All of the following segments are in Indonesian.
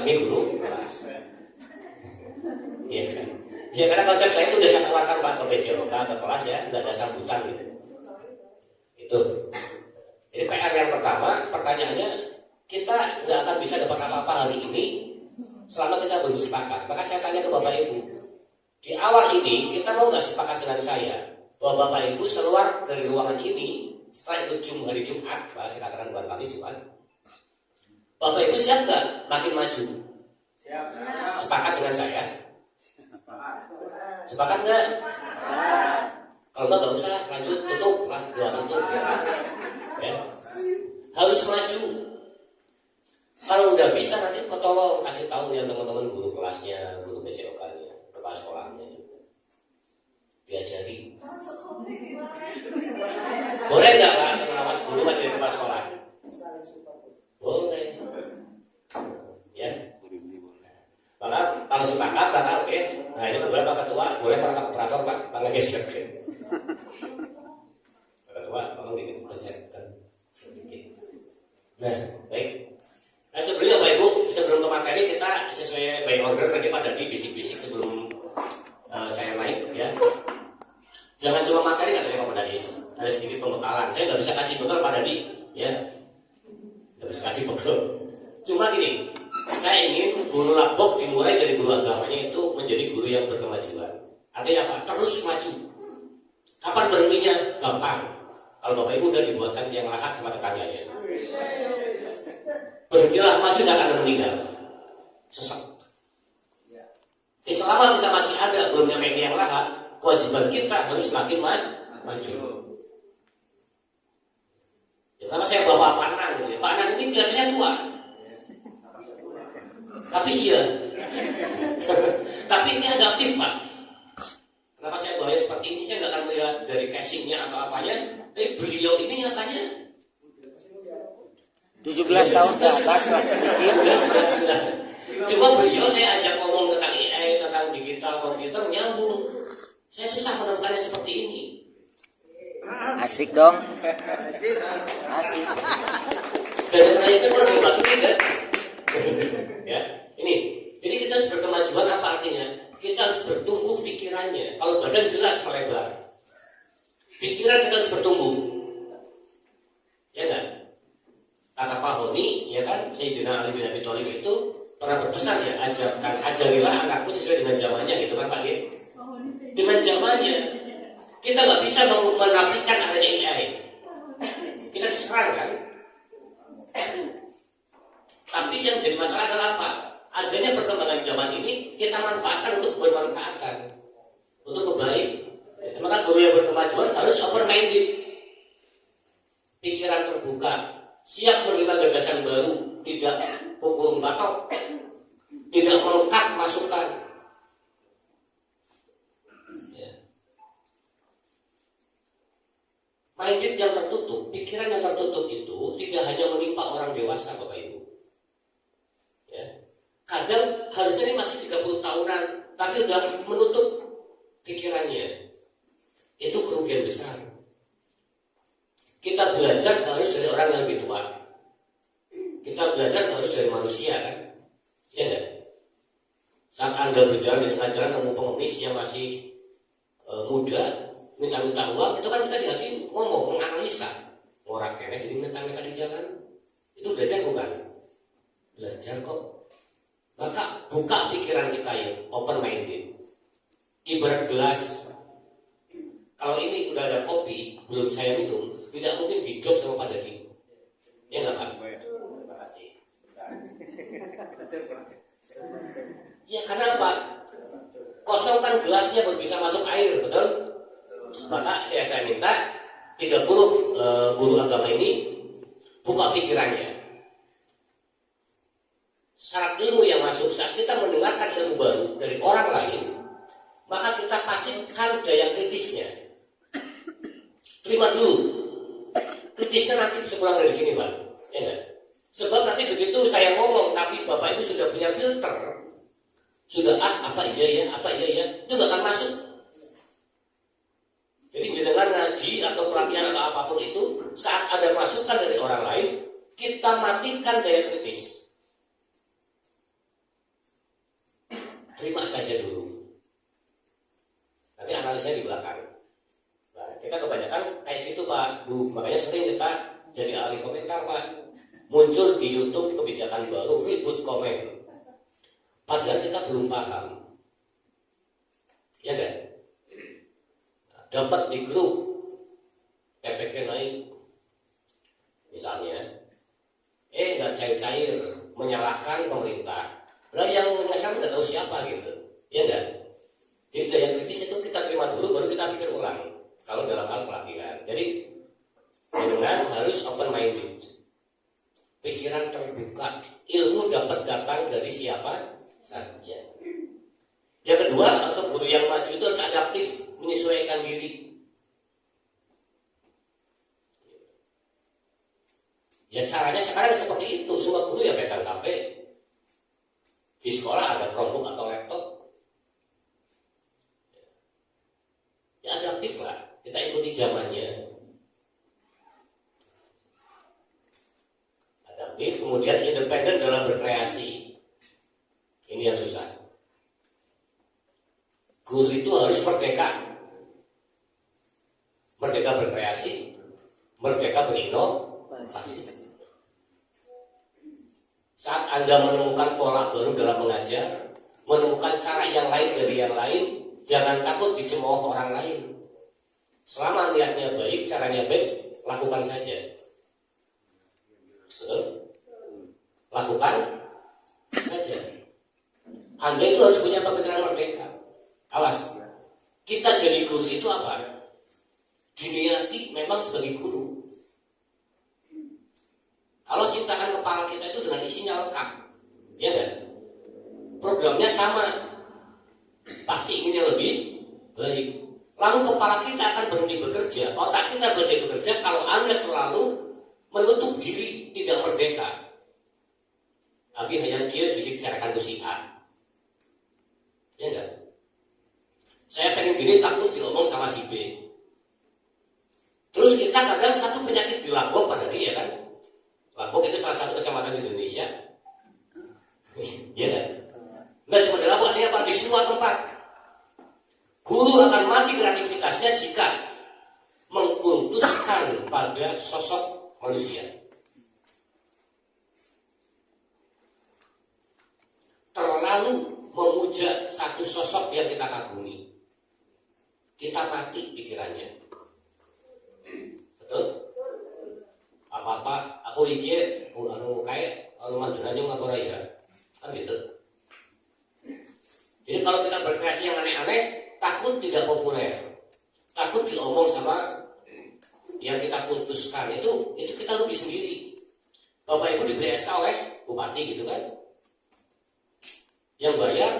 kami guru kelas. Iya kan? Ya karena konsep saya itu udah saya tawarkan Pak ke PJOK ke kelas ya, nggak ada sambutan gitu. Itu. Jadi PR yang pertama, pertanyaannya kita nggak akan bisa dapat apa-apa hari ini selama kita belum sepakat. Maka saya tanya ke Bapak Ibu, di awal ini kita mau nggak sepakat dengan saya bahwa Bapak Ibu keluar dari ruangan ini setelah itu hari Jumat, saya katakan bukan kami Jumat. Bapak Ibu siap nggak makin maju? Siap. Sepakat dengan saya? Sepakat nggak? Kalau nggak usah lanjut, tutup lah, tutup. Ya. Harus maju. Kalau udah bisa nanti ketolong kasih tahu yang teman-teman guru kelasnya, guru PJOK-nya, kepala sekolahnya juga diajari. Boleh nggak Pak pengawas guru jadi kepala sekolah? Boleh. Ya. Maka kalau sepakat, maka oke. Nah ini beberapa ketua, boleh para operator Pak, panggil geser. Ketua, tolong dipencetkan sedikit. Nah, baik. Nah sebelumnya Bapak Ibu, sebelum ke materi kita sesuai by order tadi Pak Dadi bisik-bisik sebelum saya naik ya. Jangan cuma materi katanya Pak Dadi, ada sedikit pembekalan. Saya nggak bisa kasih bekal Pak Dadi, ya. Nggak bisa kasih bekal. Cuma gini, saya ingin guru labok dimulai dari guru agamanya itu menjadi guru yang berkemajuan. Artinya apa? Terus maju. Kapan berhentinya? Gampang. Kalau Bapak Ibu udah dibuatkan yang lahat sama tetangganya. Berhentilah maju dan akan meninggal. Sesek. Selama kita masih ada belum nyampe yang lahat, kewajiban kita harus semakin maju. Ya, karena saya bawa Pak Anang, gitu. Pak Anang ini kelihatannya tua, tapi iya, tapi ini adaptif Pak. Kenapa saya bawa seperti ini? Saya nggak akan melihat dari casingnya atau apanya, tapi beliau ini nyatanya 17 tahun ke atas lah sedikit. Cuma beliau saya ajak ngomong tentang AI, tentang digital, komputer, nyambung. Saya susah menemukannya seperti ini. Asik dong. Asik. Dan saya itu kurang berbagi kan? Ya, ini. Jadi kita harus berkemajuan apa artinya? Kita harus bertumbuh pikirannya. Kalau badan jelas melebar, pikiran kita harus bertumbuh. Ya kan? Kata Pak Honi, ya kan, Sayyidina Ali bin Abi Thalib itu pernah berpesan ya, ajarilah anakku sesuai dengan zamannya, gitu kan Pak ya. Dengan zamannya, kita nggak bisa menafikan adanya AI. Kita diserang kan. Tapi yang jadi masalah adalah apa? Adanya perkembangan zaman ini kita manfaatkan untuk bermanfaatkan, untuk kebaik. Maka guru yang berkemajuan harus open minded, pikiran terbuka, siap menerima gagasan baru, tidak pukul batok, tidak melengkap masukan. Ya. Minded yang tertutup, pikiran yang tertutup itu tidak hanya menimpa orang dewasa Bapak Ibu. Ya. Kadang harusnya ini masih 30 tahunan, tapi udah menutup pikirannya. Itu kerugian besar. Kita belajar harus dari orang yang lebih tua. Kita belajar harus dari manusia kan? Ya kan? Saat Anda berjalan di tengah jalan ketemu pengemis yang masih muda, minta-minta uang, itu kan kita di hati ngomong, menganalisa. Orang kene jadi minta-minta di jalan. Itu belajar bukan? Belajar kok. Maka buka pikiran kita ya, open minded. Ibarat gelas. Kalau ini udah ada kopi, belum saya minum, tidak mungkin dijok sama Pak Dadi. Ya nggak Pak? Terima kasih. Ya karena apa? Kosongkan gelasnya baru bisa masuk air, betul? Maka saya minta 30 guru agama ini buka pikirannya. Syarat ilmu yang masuk saat kita mendengarkan ilmu baru dari orang lain, maka kita pasifkan daya kritisnya. Terima dulu. Kritisnya nanti bisa pulang dari sini Pak. Ya enggak? Sebab nanti begitu saya ngomong, tapi Bapak Ibu sudah punya filter. Sudah apa iya ya, itu gak akan masuk. Jadi jenengan ngaji atau pelatihan atau apapun itu, saat ada masukan dari orang lain, kita matikan daya kritis. terima saja dulu. Nanti analisnya di belakang. Nah, kita kebanyakan kayak gitu Pak, Bu. Makanya sering kita jadi ahli komentar Pak. Muncul di YouTube kebijakan baru, ribut komen. Padahal kita belum paham. Ya kan? Nah, dapat di grup PPK naik. Misalnya, nggak cair-cair menyalahkan pemerintah. Nah yang ngesan nggak tahu siapa gitu, ya enggak? Jadi yang kritis itu kita terima dulu, baru kita pikir ulang. Kalau dalam hal pelatihan, jadi dengan harus open minded, pikiran terbuka, ilmu dapat datang dari siapa saja. Yang kedua, untuk guru yang maju itu harus adaptif, menyesuaikan diri. Ya caranya sekarang seperti itu, semua guru ya pegang HP. Di sekolah ada Chromebook atau laptop. Ya adaptif lah, kita ikuti zamannya. Adaptif, kemudian independen dalam berkreasi. Ini yang susah. Guru itu harus merdeka. Merdeka berkreasi, merdeka berinovasi. Saat Anda menemukan pola baru dalam mengajar, menemukan cara yang lain dari yang lain, jangan takut dicemooh orang lain. Selama niatnya baik, caranya baik, lakukan saja. Betul? Lakukan saja. Anda itu harus punya pemikiran merdeka. Awas, kita jadi guru itu apa? Diniati memang sebagai guru. Kalau ciptakan kepala kita itu dengan isinya lengkap, ya kan? Programnya sama, pasti inginnya lebih baik. Lalu kepala kita akan berhenti bekerja, otak kita berhenti bekerja kalau Anda terlalu menutup diri, tidak merdeka. Abi hayang kieu bisa bicarakan ke si A, ya enggak? Saya pengen gini, takut diomong sama si B. Terus kita kadang satu penyakit di Lampung pada dia kan? Lampung itu salah satu kecamatan di Indonesia, ya kan? Nggak cuma di Lampung, ada apa di semua tempat. Guru akan mati kreativitasnya jika mengkultuskan pada sosok manusia. Terlalu memuja satu sosok yang kita kagumi, kita mati pikirannya. Betul? Apa-apa aku iki anu kayak anu manjunan yang ngapa ya kan gitu. Jadi kalau kita berkreasi yang aneh-aneh, takut tidak populer, takut diomong sama yang kita putuskan, itu kita rugi sendiri. Bapak Ibu diberi SK oleh bupati gitu kan, yang bayar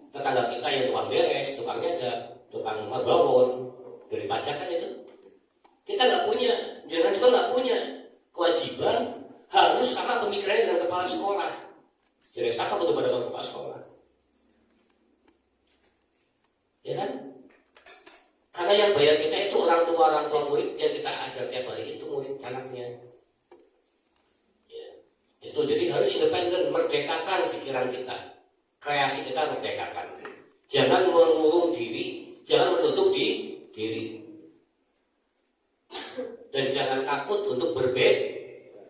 tetangga kita yang tukang beres, tukang nyadar, tukang mabawon dari pajak kan itu. Kita nggak punya, jangan juga nggak punya kewajiban harus sama pemikirannya dengan kepala sekolah. Jadi siapa untuk pada kepala sekolah, ya kan? Karena yang bayar kita itu orang tua murid yang kita ajar tiap hari itu murid anaknya. Ya, itu jadi harus independen, merdekakan pikiran kita, kreasi kita merdekakan. Jangan mengurung diri, jangan menutup diri. Dan jangan takut untuk berbeda.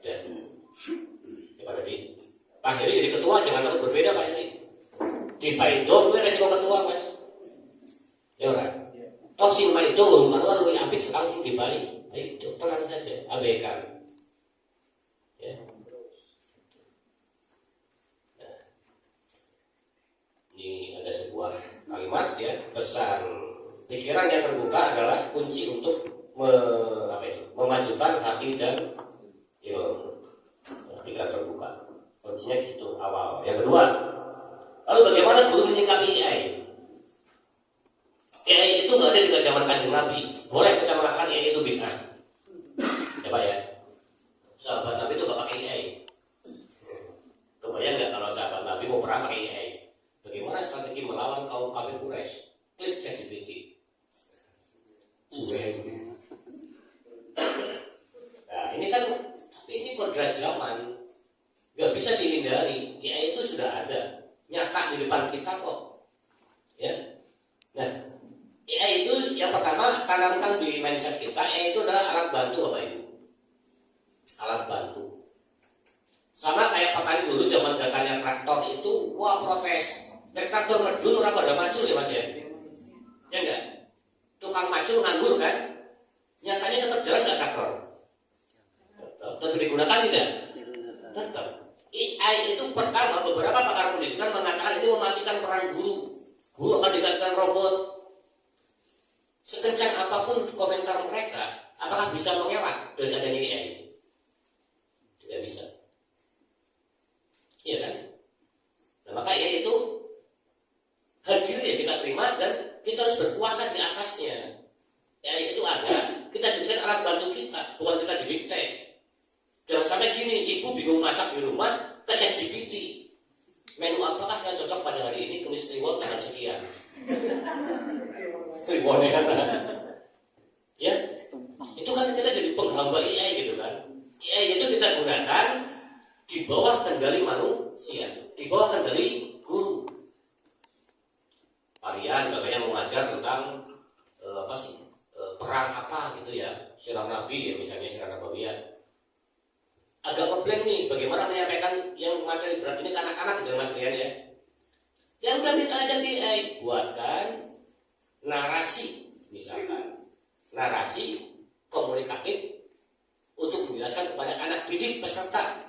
Ya Pak Heri, Pak Heri jadi ketua jangan takut berbeda Pak Heri. Di Paido gue resiko ketua mas. Ya orang. Toh si Paido bukan luar lebih apik sekali sih di Bali. Ayo tenang saja, abaikan. Ya. Nah. Ini ada sebuah kalimat ya, pesan pikiran yang terbuka adalah kunci untuk memajukan hati dan pikiran terbuka. Kuncinya di situ awal. Yang kedua, lalu bagaimana guru menyikapi AI? AI itu nggak ada di zaman Kanjeng Nabi. Boleh kita mengatakan AI itu bid'ah, ya Pak ya. Sahabat Nabi itu nggak pakai AI. Kebayang nggak kalau sahabat Nabi mau perang pakai AI? Bagaimana strategi melawan kaum kafir Quraisy? Klik ChatGPT. Nah ini kan, tapi ini kodrat zaman, nggak bisa dihindari. AI itu sudah ada, nyata di depan kita kok. bantu Bapak Ibu. Alat bantu. Sama kayak petani dulu zaman datanya traktor itu, wah protes. Traktor ngedun orang pada maju ya Mas ya. Ya enggak? Tukang maju nganggur kan? Nyatanya tetap jalan nggak traktor? Tetap digunakan tidak? Tetap. AI itu pertama beberapa pakar pendidikan mengatakan ini mematikan peran guru. Guru akan digantikan robot. Sekencang apapun komentar mereka, apakah bisa mengelak dari adanya AI? Tidak bisa. Iya kan? Nah, maka AI itu hadir ya kita terima dan kita harus berkuasa di atasnya. AI itu ada, kita jadikan alat bantu kita, bukan kita didikte. Jangan sampai gini, ibu bingung masak di rumah, ke ChatGPT. Menu apakah yang cocok pada hari ini? Tulis kliwon tanggal sekian. Kliwon ya, itu kan kita jadi penghamba AI gitu kan. AI itu kita gunakan di bawah kendali manusia, di bawah kendali guru. Varian contohnya mengajar tentang perang apa gitu ya, sirah Nabi ya misalnya, sirah Nabawiyah. Agak ngeblank nih, bagaimana menyampaikan yang materi berat ini ke anak-anak gitu Mas Rian ya. Ya udah minta aja di buatkan narasi, misalkan narasi komunikatif untuk menjelaskan kepada anak didik peserta